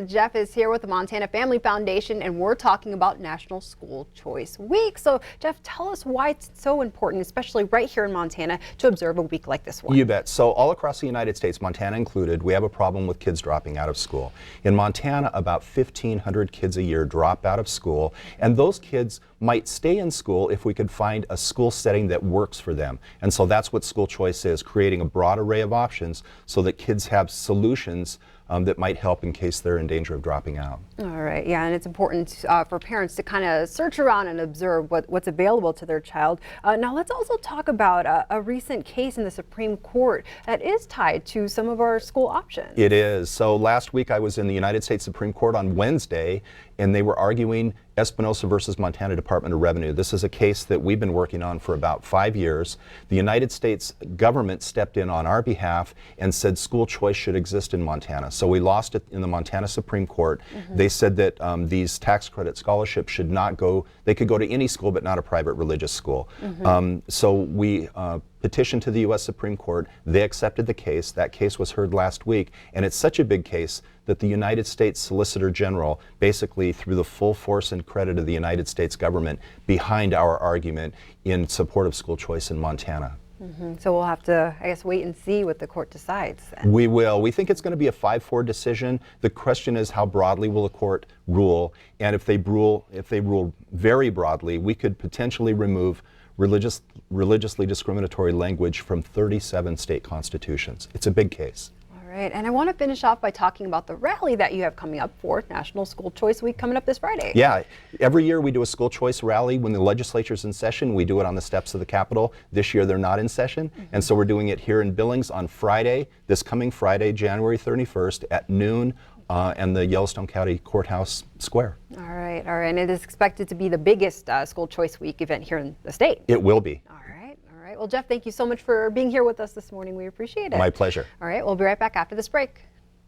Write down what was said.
Jeff is here with the Montana Family Foundation, and we're talking about National School Choice Week. So, Jeff, tell us why it's so important, especially right here in Montana, to observe a week like this one. You bet. So all across the United States, Montana included, we have a problem with kids dropping out of school. In Montana, about 1,500 kids a year drop out of school, and those kids might stay in school if we could find a school setting that works for them. And so that's what school choice is, creating a broad array of options so that kids have solutions that might help in case they're in danger of dropping out. All right, yeah, and it's important for parents to kind of search around and observe what's available to their child. Now let's also talk about a recent case in the Supreme Court that is tied to some of our school options. It is. So last week I was in the United States Supreme Court on Wednesday, and they were arguing Espinosa versus Montana Department of Revenue. This is a case that we've been working on for about 5 years. The United States government stepped in on our behalf and said school choice should exist in Montana. So we lost it in the Montana Supreme Court. They said that these tax credit scholarships should not go, they could go to any school but not a private religious school. So we petitioned to the U.S. Supreme Court. They accepted the case. That case was heard last week, and it's such a big case that the United States Solicitor General basically threw the full force and credit of the United States government behind our argument in support of school choice in Montana. So we'll have to, I guess, wait and see what the court decides then. We will. We think it's going to be a 5-4 decision. The question is, how broadly will the court rule? And if they rule very broadly, we could potentially remove religiously discriminatory language from 37 state constitutions. It's a big case. All right, and I want to finish off by talking about the rally that you have coming up for National School Choice Week coming up this Friday. Yeah, every year we do a school choice rally when the legislature's in session. We do it on the steps of the Capitol. This year they're not in session, and so we're doing it here in Billings on Friday, this coming Friday, January 31st at noon, and the Yellowstone County Courthouse Square. All right, and it is expected to be the biggest School Choice Week event here in the state. It will be. All right. Well, Jeff, thank you so much for being here with us this morning. We appreciate it. My pleasure. All right, we'll be right back after this break.